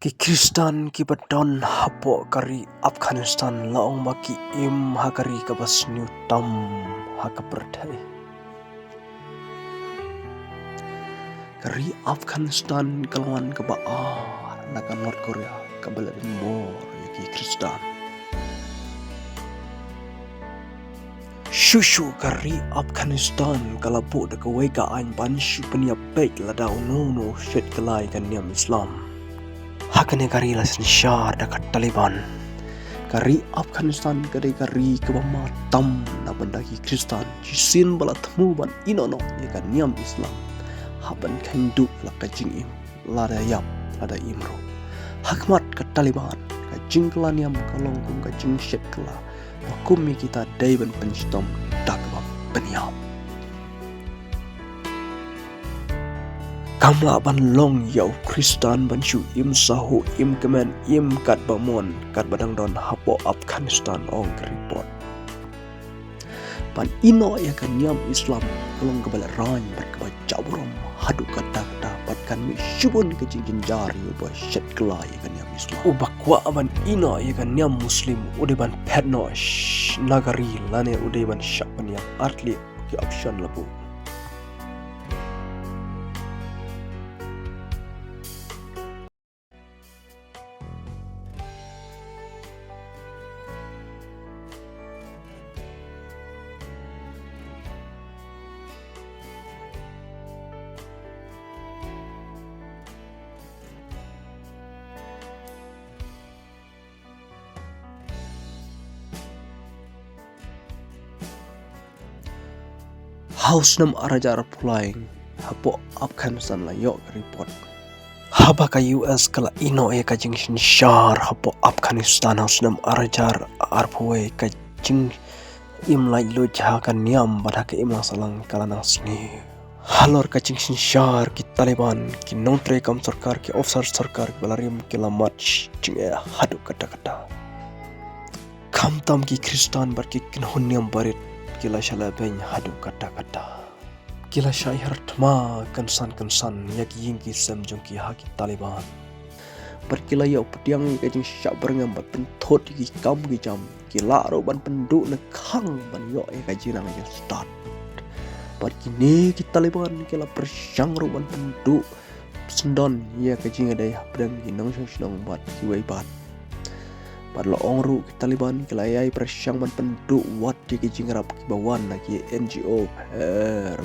Ki Kristan ki badon hapo kari Afghanistan laong maki im hakari kabas new tam hakaperdai. Kari Afghanistan kalawan kebaar nakan North Korea kabalarin mor ki Kristan. Shushu kari Afghanistan kalabu da kawega ain banshu peniap baik ladau no shed kelai kan niam Islam. Hakane kari las nishar dekat Taliban. Kari Afghanistan kari kebama tam na bandaki Kristan. Jisin bala temu ban inono ya kan niam Islam. Haban kandu la kajing im lada yap lada imro. Hakmat ke Taliban kajing kela niam kalong kum kajing shet kela. Wakumi kita daiban penjitom dakbam peniam. Kamla ban long yau Kristan ban shu im sahu im kemen im kat bamon kat badang don hapo Afghanistan ong report. Pan ino ya kan niam Islam kalong kebala rany bat keba jawram hadu kata pat kan mi shubun ke jinjin jari uba shet kela ya kan niam Islam. Ubakwa ban ino ya kan niam Muslim ude ban petno nagari lane ude ban syak ban yang atli ki option labu. Haus nam arajar pulaing hapo Afghanistan la yok report. Haba ka US kala ino e ka jing shar hapo Afghanistan haus nam arajar arpuwe ka jing im lai lo jahakan niam badaka im salang kala nang sini. Halor ka jing shar ki Taliban ki nontre kam sarkar ki officer sarkar balarim ki lamat jing e hadu kata-kata. Kam tam ki Kristan bar ki kinhun niam barit kila shala beny hadu kata-kata. Kila syair tma kensan-kensan yak yingki semjong ki haki Taliban. Berkila yau pediang kajing syak berengam bat pentot ki kam ki jam. Kila ro ban penduk na khang ban yo e kajirang yang start. Berkini ki Taliban kila persyang ro ban penduk sendon ya kajing adai pedang ki nang syong bat ki wei bat. Padlo ongru ki Taliban kelayai persyang man penduk wat di kijing rap ki bawan lagi NGO per.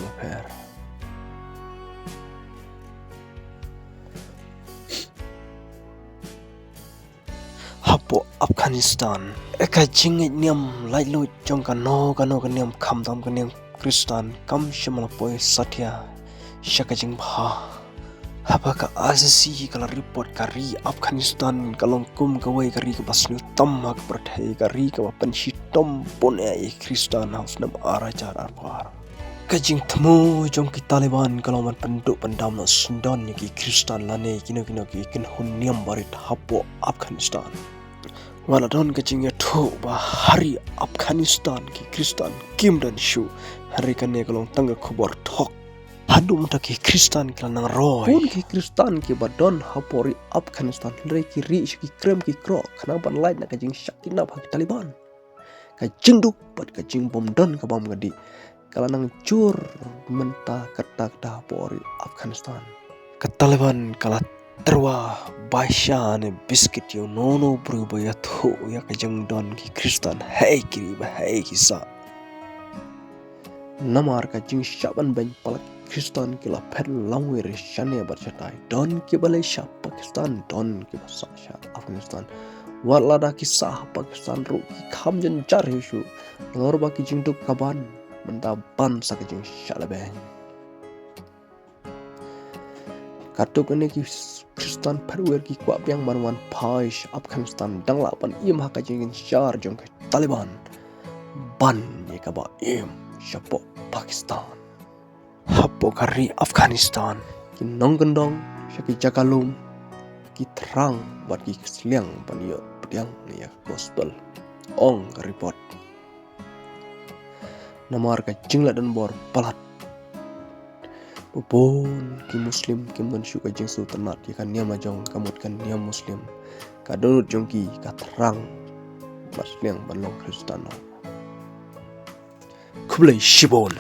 Hapo Afghanistan eka jingit niam lai lo jong kano niam kam tam niam Kristan kam shimalapoy satya syakajing bha. Apakah asasi kalau report kari Afghanistan kalong kum kawai kari ke basnu tamak berdai kari ke pensitom pun Kristan haus nam arajar arpar. Kajing temu jong ki Taliban kalau man penduk pendam na sundon ki Kristan lane kino ki kinhun niam barit hapo Afghanistan. Waladon kajing ya tu bahari Afghanistan ki Kristan kim dan shu hari kane kalong tangga kubor tok. Hadu muda ki Kristan kila nang roy. Pun ki Kristan ki badon hapori Afghanistan re ki ri ki krem ki krok kenapa lain nak kajing syakina bagi Taliban. Kajing duk bat kajing bom don ka bom gadi. Kala nang jur mentah kata hapori Afghanistan. Ke Taliban kala terwa baisha ne biskit yo nono berubah tu ya kajing don ki Kristan hei kiri bahai kisah. Namar kajing syaban banyak palak Kristan kila pet langwe reshane bercatai don ki Malaysia Pakistan don ki Basasha Afghanistan walada kisah Pakistan ru ki kamjen jar hisu norba ki jingduk kaban mentaban sa ki jing syalabeng katuk ini ki Kristan perwer ki kuap yang banwan paish Afghanistan dang lapan im haka jingin syar jong ki Taliban ban ye kaba im syapo Pakistan hapo kari Afghanistan ki nong gendong syaki jakalum ki terang buat ki seliang paniyo pediang ya gospel ong report nama harga jingla dan bor palat Upon ki Muslim ki mansyu ka jing su tanat ki kan niam ajong kamut kan niam Muslim ka donut jong ki ka terang basliang balong Kristen. Kublai shibon.